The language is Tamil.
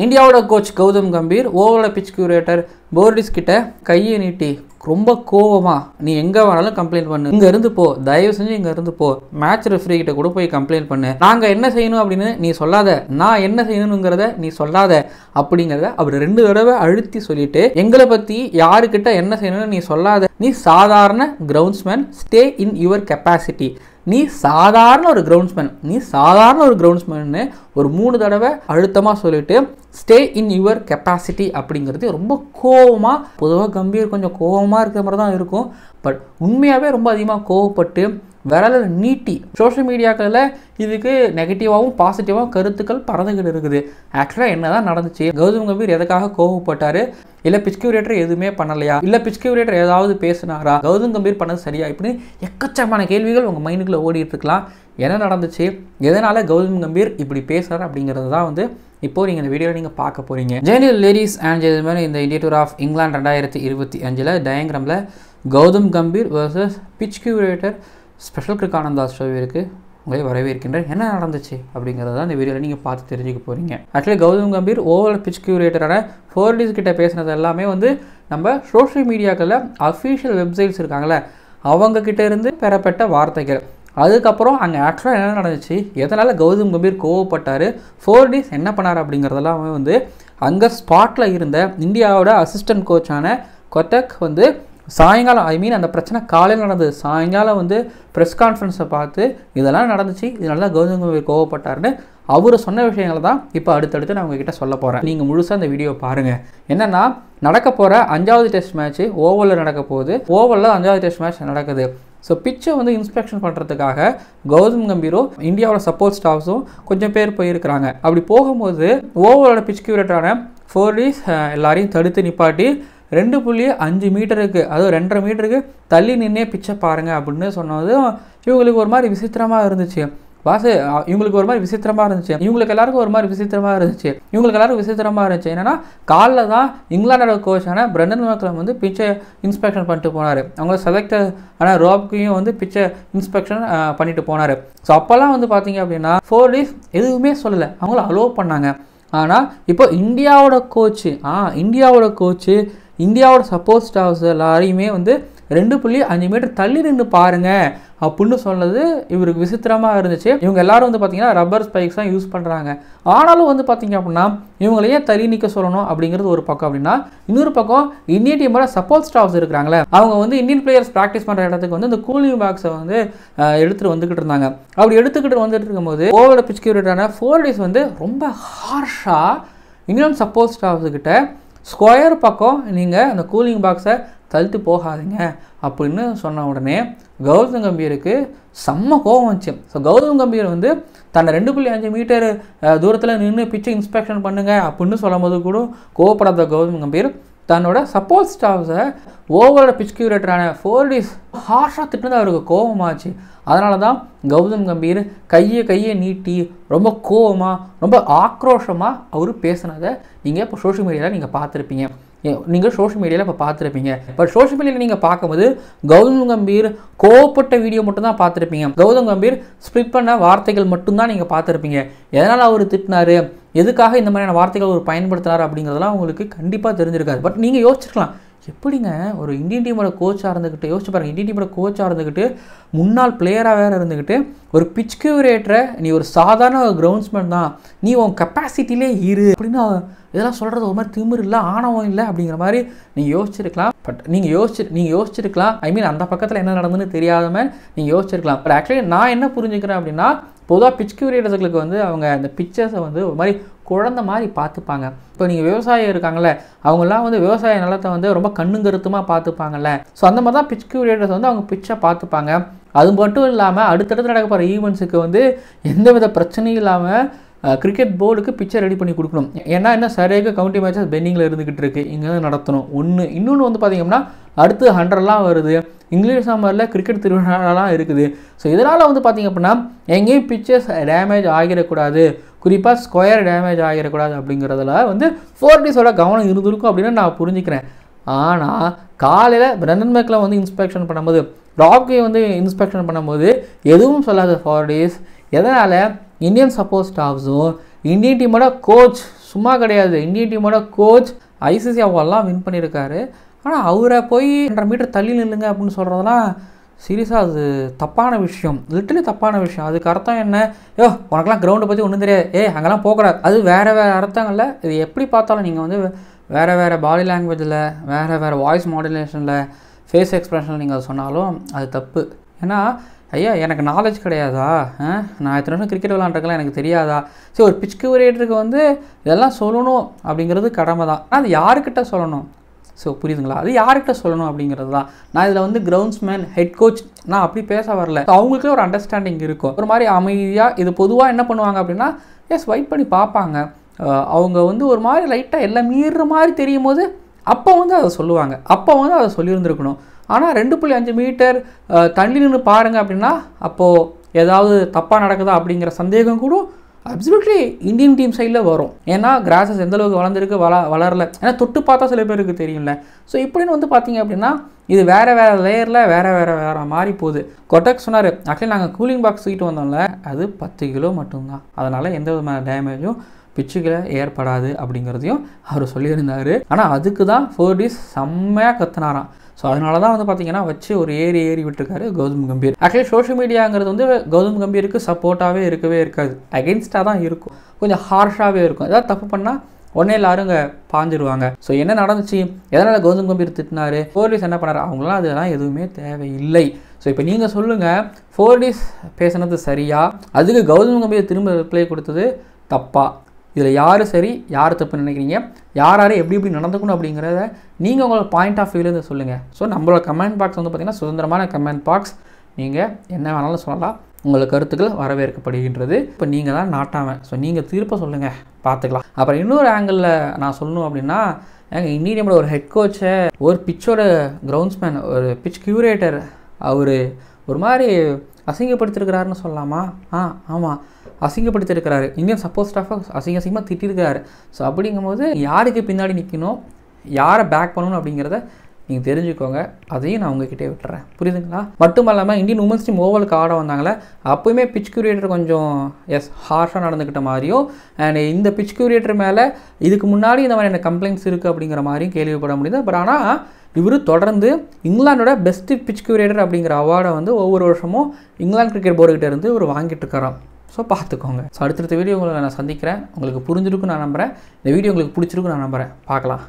இந்தியாவோட கோச் கௌதம் கம்பீர் ஓவரோட பிச் கியூரேட்டர் போர்டிஸ் கிட்ட கையை நீட்டி ரொம்ப கோவமா நீ எங்கே வேணாலும் கம்ப்ளைண்ட் பண்ணு, இங்கே இருந்து போ, தயவு செஞ்சு இங்கே இருந்து போ, மேட்ச் ரெஃப்ரி கிட்ட கூட போய் கம்ப்ளைண்ட் பண்ணு, நாங்கள் என்ன செய்யணும் அப்படின்னு நீ சொல்லாத, நான் என்ன செய்யணுங்கிறத நீ சொல்லாத அப்படிங்கிறத அவர் 2 தடவை அழுத்தி சொல்லிட்டு எங்களை பற்றி யாருக்கிட்ட என்ன செய்யணும்னு நீ சொல்லாத, நீ சாதாரண groundsman, stay in your capacity, நீ சாதாரண ஒரு கிரவுண்ட்ஸ்மேன்னு ஒரு 3 தடவை அழுத்தமாக சொல்லிட்டு ஸ்டே இன் யுவர் கெப்பாசிட்டி அப்படிங்கிறது ரொம்ப கோவமாக. பொதுவாக கம்பீர் கொஞ்சம் கோவமாக இருக்கிற மாதிரி தான் இருக்கும். பட் உண்மையாகவே ரொம்ப அதிகமாக கோவப்பட்டு விரல நீட்டி சோஷியல் மீடியாக்களில் இதுக்கு நெகட்டிவாகவும் பாசிட்டிவாகவும் கருத்துக்கள் பறந்துக்கிட்டு இருக்குது. ஆக்சுவலாக என்ன தான் நடந்துச்சு, கௌதம் கம்பீர் எதுக்காக கோவப்பட்டார், இல்லை பிச் கியூரேட்டர் எதுவுமே பண்ணலையா, இல்லை பிச் கியூரேட்டர் ஏதாவது பேசினாரா, கௌதம் கம்பீர் பண்ணது சரியா, இப்படின்னு எக்கச்சக்கமான கேள்விகள் உங்கள் மைண்டுக்குள்ளே ஓடிட்டு இருக்கலாம். என்ன நடந்துச்சு, எதனால் கௌதம் கம்பீர் இப்படி பேசுகிறார் அப்படிங்கிறது தான் வந்து இப்போது நீங்கள் இந்த வீடியோவில் நீங்கள் பார்க்க போகிறீங்க. ஜென்டில் லேடிஸ் அண்ட் ஜென்டில்மேன், இந்த இந்தியா டூர் ஆஃப் இங்கிலாந்து 2025 டயங்கிராமில் Gautam Gambhir versus pitch curator special Cric Ananda ஷோவிற்கு உங்களை வரவேற்கின்றேன். என்ன நடந்துச்சு அப்படிங்கிறத இந்த வீடியோவில் நீங்கள் பார்த்து தெரிஞ்சுக்க போகிறீங்க. Actually Gautam Gambhir over pitch கியூரேட்டரான ஃபோர்டிஸ் கிட்ட பேசுனது எல்லாமே வந்து நம்ம சோஷியல் மீடியாக்களில் அஃபீஷியல் வெப்சைட்ஸ் இருக்காங்களே அவங்கக்கிட்ட இருந்து பெறப்பட்ட வார்த்தைகள். அதுக்கப்புறம் அங்கே ஆக்சுவலாக என்ன நடந்துச்சு, எதனால் கௌதம் கம்பீர் கோவப்பட்டார், ஃபோர்டிஸ் என்ன பண்ணார் அப்படிங்கிறதெல்லாம் வந்து அங்கே ஸ்பாட்டில் இருந்த இந்தியாவோட அசிஸ்டன்ட் கோச்சான கொட்டக் வந்து சாயங்காலம் அந்த பிரச்சனை காலையில் நடந்தது, சாயங்காலம் வந்து ப்ரெஸ் கான்ஃபரன்ஸை பார்த்து இதெல்லாம் நடந்துச்சு, இதனால தான் கௌதம் கம்பீர் கோவப்பட்டார்னு அவர் சொன்ன விஷயங்களை தான் இப்போ அடுத்தடுத்து நான் உங்ககிட்ட சொல்ல போகிறேன். நீங்கள் முழுசாக இந்த வீடியோ பாருங்கள். என்னென்னா நடக்க போகிற 5வது டெஸ்ட் மேட்ச்சு ஓவலில் நடக்க போகுது. ஓவலில் 5வது டெஸ்ட் மேட்ச் நடக்குது. ஸோ பிச்சை வந்து இன்ஸ்பெக்ஷன் பண்ணுறதுக்காக கௌதம் கம்பீரும் இந்தியாவோட சப்போர்ட் ஸ்டாஃப்ஸும் கொஞ்சம் பேர் போயிருக்கிறாங்க. அப்படி போகும்போது ஓவரோட பிச் கியூரேட்டரான ஃபோர்டிஸ் எல்லாரையும் தடுத்து நிப்பாட்டி 2.5 மீட்டருக்கு அதாவது 2.5 மீட்டருக்கு தள்ளி நின்னே பிச்சை பாருங்கள் அப்படின்னு சொன்னதும் இவங்களுக்கு ஒரு மாதிரி விசித்திரமாக இருந்துச்சு. இவங்களுக்கு ஒரு மாதிரி விசித்திரமாக இருந்துச்சு, இவங்களுக்கு எல்லாருக்கும் ஒரு மாதிரி விசித்திரமாக இருந்துச்சு. என்னன்னா காலில் தான் இங்கிலாண்டோட கோச்சான பிரண்டன் மெக்லம் வந்து பிச்சை இன்ஸ்பெக்ஷன் பண்ணிட்டு போனார். அவங்கள செலக்டர் ஆனால் ரோப்கையும் வந்து பிச்சை இன்ஸ்பெக்ஷன் பண்ணிட்டு போனார். ஸோ அப்போல்லாம் வந்து பார்த்தீங்க அப்படின்னா ஃபோர்டிஸ் எதுவுமே சொல்லலை, அவங்கள அலோவ் பண்ணாங்க. ஆனால் இப்போ இந்தியாவோட கோச்சு இந்தியாவோட சப்போர்ட் ஸ்டாஃப்ஸ் எல்லாரையுமே வந்து 2.5 மீட்டர் தள்ளி நின்று பாருங்க அப்படின்னு சொன்னது இவருக்கு விசித்திரமாக இருந்துச்சு. இவங்க எல்லாரும் வந்து பார்த்தீங்கன்னா ரப்பர் ஸ்பைக்ஸ் தான் யூஸ் பண்ணுறாங்க. ஆனாலும் வந்து பார்த்தீங்க அப்படின்னா இவங்களையே தள்ளி நிற்க சொல்லணும் அப்படிங்கிறது ஒரு பக்கம். அப்படின்னா இன்னொரு பக்கம் இந்தியன் டீமோட சப்போர்ட் ஸ்டாஃப்ஸ் இருக்கிறாங்களே அவங்க வந்து இந்தியன் பிளேயர்ஸ் ப்ராக்டிஸ் பண்ணுற இடத்துக்கு வந்து இந்த கூலிங் பாக்ஸை வந்து எடுத்துகிட்டு வந்துக்கிட்டு இருந்தாங்க. அப்படி வந்துட்டு இருக்கும்போது ஓவரோட பிச் கியூரேட்டரான ஃபோர்டிஸ் வந்து ரொம்ப ஹார்ஷாக இந்தியன் சப்போர்ட் ஸ்டாஃப்ஸுக்கிட்ட ஸ்கொயர் பக்கம் நீங்கள் அந்த கூலிங் பாக்ஸை தள்ளிட்டு போகாதீங்க அப்படின்னு சொன்ன உடனே கௌதம் கம்பீருக்கு செம்ம கோவம் வந்துச்சு. ஸோ கௌதம் கம்பீர் வந்து தன்னை 2.5 மீட்டர் தூரத்தில் நின்று பிச்சை இன்ஸ்பெக்ஷன் பண்ணுங்க அப்படின்னு சொல்லும் போது கூட கோவப்படாத கௌதம் கம்பீர் தன்னோட சப்போர்ட் ஸ்டாஃப்ஸை ஓவரோட பிச் கியூரேட்டரான ஃபோர்டிஸ் ஹார்ஷாக திட்டுனது அவருக்கு கோவமாச்சு. அதனால தான் கௌதம் கம்பீர் கையை நீட்டி ரொம்ப கோவமாக ரொம்ப ஆக்ரோஷமாக அவர் பேசுனதை நீங்கள் இப்போ சோஷியல் மீடியாவில் நீங்கள் பார்த்துருப்பீங்க. பட் சோஷியல் மீடியாவில் நீங்கள் பார்க்கும்போது கௌதம் கம்பீர் கோவப்பட்ட வீடியோ மட்டும் தான் பார்த்துருப்பீங்க. கௌதம் கம்பீர் ஸ்பிளிட் பண்ண வார்த்தைகள் மட்டும்தான் நீங்கள் பார்த்துருப்பீங்க. எதனால் அவர் திட்டினாரு, எதுக்காக இந்த மாதிரியான வார்த்தைகள் அவர் பயன்படுத்தினார் அப்படிங்கிறதெல்லாம் உங்களுக்கு கண்டிப்பாக தெரிஞ்சிருக்காது. பட் நீங்கள் யோசிச்சிருக்கலாம், எப்படிங்க ஒரு இந்தியன் டீமோட கோச்சாக இருந்துக்கிட்டு யோசிச்சு பாருங்கள், இந்தியன் டீமோட கோச்சாக இருந்துக்கிட்டு முன்னாள் பிளேயராக வேறு இருந்துக்கிட்டு ஒரு பிச் கியூரேட்டரை நீ ஒரு சாதாரண கிரவுண்ட்ஸ்மேன் தான், நீ உன் கெப்பாசிட்டிலே இரு அப்படின்னு இதெல்லாம் சொல்கிறது ஒரு மாதிரி திமிரு இல்லை, ஆணவம் இல்லை அப்படிங்கிற மாதிரி நீங்கள் யோசிச்சிருக்கலாம். பட் நீங்கள் யோசிச்சிருக்கலாம் அந்த பக்கத்தில் என்ன நடந்துன்னு தெரியாதமல் நீங்கள் யோசிச்சிருக்கலாம். பட் ஆக்சுவலி நான் என்ன புரிஞ்சுக்கிறேன் அப்படின்னா பொதுவாக பிச் கியூரேட்டர்ஸ்களுக்கு வந்து அவங்க அந்த பிக்சர்ஸை வந்து ஒரு மாதிரி குழந்த மாதிரி பார்த்துப்பாங்க. இப்போ நீங்கள் விவசாயம் இருக்காங்கல்ல அவங்கெல்லாம் வந்து விவசாய நிலத்தை வந்து ரொம்ப கண்ணுங்கருத்துமாக பார்த்துப்பாங்கல்ல. ஸோ அந்த மாதிரி தான் பிச் கியூரேட்டர்ஸ் வந்து அவங்க பிச்சை பார்த்துப்பாங்க. அது மட்டும் இல்லாமல் அடுத்தடுத்து நடக்க போகிற ஈவெண்ட்ஸுக்கு வந்து எந்தவித பிரச்சனையும் இல்லாமல் கிரிக்கெட் போர்டுக்கு பிச்சை ரெடி பண்ணி கொடுக்கணும். ஏன்னா என்ன சரியாக கவுண்டி மேட்சஸ் பெண்டிங்கில் இருந்துக்கிட்டு இருக்குது, இங்கே நடத்தணும் இன்னொன்று வந்து பார்த்திங்கன்னா அடுத்து 100லாம் வருது, இங்கிலீஷ் சம்மரில் கிரிக்கெட் திருவிழாலாம் இருக்குது. ஸோ இதனால் வந்து பார்த்திங்க அப்படின்னா எங்கேயும் பிச்சர்ஸ் டேமேஜ் ஆகிடக்கூடாது, குறிப்பாக ஸ்கொயர் டேமேஜ் ஆகிடக்கூடாது அப்படிங்கிறதுல வந்து ஃபோர்டிஸோட கவனம் இருந்திருக்கும் அப்படின்னு நான் புரிஞ்சுக்கிறேன். ஆனால் காலையில் பிரண்டன் மெக்லம் வந்து இன்ஸ்பெக்ஷன் பண்ணும்போது ராப்கே வந்து இன்ஸ்பெக்ஷன் பண்ணும்போது எதுவும் சொல்லாத ஃபோர்டிஸ் எதனால் இந்தியன் சப்போர்ட் ஸ்டாஃப்ஸும் இந்தியன் டீமோட கோச் சும்மா கிடையாது. இந்தியன் டீமோட கோச் ஐசிசி அவார்ட்லாம் வின் பண்ணியிருக்காரு. ஆனால் அவரை போய் 100 மீட்டர் தள்ளி நில்லுங்க அப்படின்னு சொல்கிறதெல்லாம் சீரியஸாக அது தப்பான விஷயம், லிட்டலி தப்பான விஷயம். அதுக்கு அர்த்தம் என்ன? உனக்கெல்லாம் கிரவுண்டை பற்றி ஒன்றும் தெரியாது, அங்கெல்லாம் போகக்கூடாது. அது வேறு வேறு அர்த்தங்களில் இது எப்படி பார்த்தாலும் நீங்கள் வந்து வேறு பாடி லாங்குவேஜில் வேறு வாய்ஸ் மாடுலேஷனில் ஃபேஸ் எக்ஸ்ப்ரெஷனில் நீங்கள் அது சொன்னாலும் அது தப்பு. ஏன்னா எனக்கு நாலேஜ் கிடையாதா? நான் இத்தனை வருஷம் கிரிக்கெட் விளாண்டுருக்கலாம், எனக்கு தெரியாதா? சரி, ஒரு பிச் கியூரேட்டருக்கு வந்து இதெல்லாம் சொல்லணும் அப்படிங்கிறது கடமை தான். ஆனால் அது யாருக்கிட்ட சொல்லணும்? ஸோ புரியுதுங்களா? அது யார்கிட்ட சொல்லணும் அப்படிங்கிறது தான். நான் இதில் வந்து கிரவுண்ட்ஸ்மேன், ஹெட் கோச் நான் அப்படி பேச வரல. அவங்களுக்கே ஒரு அண்டர்ஸ்டாண்டிங் இருக்கும். ஒரு மாதிரி அமைதியாக இது பொதுவாக என்ன பண்ணுவாங்க அப்படின்னா வெயிட் பண்ணி பார்ப்பாங்க. அவங்க வந்து ஒரு மாதிரி லைட்டாக எல்லாம் மீறுற மாதிரி தெரியும் போது அப்போ வந்து அதை சொல்லுவாங்க. அப்போ வந்து அதை சொல்லியிருந்துருக்கணும். ஆனால் 2.5 மீட்டர் தள்ளி நின்று பாருங்கள் அப்படின்னா அப்போது ஏதாவது தப்பாக நடக்குதா அப்படிங்கிற சந்தேகம் கூட அப்சல்யூட்லி இந்தியன் டீம் சைடில் வரும். ஏன்னா கிராஸஸ் எந்தளவுக்கு வளர்ந்துருக்கு, வளரல. ஏன்னா தொட்டு பார்த்தா சில பேருக்கு தெரியும்ல. ஸோ இப்படின்னு வந்து பார்த்தீங்க அப்படின்னா இது வேறு லேயரில் வேறு மாறி போகுது. கொட்டக் சொன்னார், ஆக்சுவலி நாங்கள் கூலிங் பாக்ஸ் தூக்கிட்டு வந்தோம்ல, அது 10 கிலோ மட்டும்தான், அதனால் எந்த விதமான டேமேஜும் பிச்சுகளை ஏற்படாது அப்படிங்கிறதையும் அவர் சொல்லியிருந்தார். ஆனால் அதுக்கு தான் 4 days செம்மையாக கத்துனாராம். ஸோ அதனால தான் வந்து பார்த்தீங்கன்னா வச்சு ஒரு ஏறி விட்டுருக்காரு கௌதம் கம்பீர். ஆக்சுவலி சோஷியல் மீடியாங்கிறது வந்து கௌதம் கம்பீருக்கு சப்போர்ட்டாகவே இருக்கவே இருக்காது, அகெயின்ஸ்டாக தான் இருக்கும், கொஞ்சம் ஹார்ஷாகவே இருக்கும். ஏதாவது தப்பு பண்ணால் உடனே எல்லாரும் இங்கே பாஞ்சிருவாங்க. ஸோ என்ன நடந்துச்சு, எதனால் கௌதம் கம்பீர் திட்டினாரு, 4 days என்ன பண்ணார், அவங்களாம் அதெல்லாம் எதுவுமே தேவையில்லை. ஸோ இப்போ நீங்கள் சொல்லுங்கள், 4 days பேசுனது சரியா, அதுக்கு கௌதம் கம்பீர் திரும்ப ரிப்ளை கொடுத்தது தப்பா? இதில் யார் சரி யார் தப்பு நினைக்கிறீங்க, யார் எப்படி நடந்துக்கணும் அப்படிங்கிறத நீங்கள் உங்களோட பாயிண்ட் ஆஃப் வியூலேருந்து சொல்லுங்கள். ஸோ நம்மளோட கமெண்ட் பாக்ஸ் வந்து பார்த்திங்கன்னா சுதந்திரமான கமெண்ட் பாக்ஸ், நீங்கள் என்ன வேணாலும் சொல்லலாம், உங்கள் கருத்துக்கள் வரவேற்கப்படுகின்றது. இப்போ நீங்கள் தான் நாட்டாமல், ஸோ நீங்கள் தீர்ப்பை சொல்லுங்கள், பார்த்துக்கலாம். அப்புறம் இன்னொரு ஆங்கிளில் நான் சொல்லணும் அப்படின்னா, இந்தியன் டீமோட ஒரு ஹெட் கோச்சை ஒரு பிச்சோட கிரவுண்ட்ஸ்மேன், ஒரு பிச் கியூரேட்டர், அவர் ஒரு மாதிரி அசிங்கப்படுத்திருக்கிறாருன்னு சொல்லலாமா? ஆமாம், அசிங்கப்படுத்திருக்கிறாரு. இந்தியன் சப்போர்ட் ஸ்டாஃபை அசிங்கமாக திட்டிருக்கிறாரு. ஸோ அப்படிங்கும்போது யாருக்கு பின்னாடி நிற்கணும், யாரை பேக் பண்ணணும் அப்படிங்கிறத நீங்கள் தெரிஞ்சுக்கோங்க. அதையும் நான் உங்ககிட்டே விட்டுறேன், புரியுதுங்களா? மட்டும் இல்லாமல் இந்தியன் உமன்ஸ் டீம் ஓவலுக்கு ஆட வந்தாங்களே, அப்போயுமே பிச் கியூரேட்டர் கொஞ்சம் ஹார்ஷாக நடந்துக்கிட்ட மாதிரியும், அண்ட் இந்த பிச் கியூரேட்டர் மேலே இதுக்கு முன்னாடி இந்த மாதிரி எனக்கு கம்ப்ளைண்ட்ஸ் இருக்குது அப்படிங்கிற மாதிரியும் கேள்விப்பட முடியுது. பட் ஆனால் இவர் தொடர்ந்து இங்கிலாண்டோட பெஸ்ட் பிச் கியூரேட்டர் அப்படிங்கிற அவார்டை வந்து ஒவ்வொரு வருஷமும் இங்கிலாந்து கிரிக்கெட் போர்டுகிட்ட இருந்து இவர் வாங்கிட்டு இருக்காராம். ஸோ பார்த்துக்கோங்க. ஸோ அடுத்தடுத்த வீடியோ உங்களை நான் சந்திக்கிறேன். உங்களுக்கு புரிஞ்சிருக்குன்னு நான் நம்புகிறேன். இந்த வீடியோ உங்களுக்கு பிடிச்சிருக்குன்னு நான் நம்புகிறேன். பார்க்கலாம்.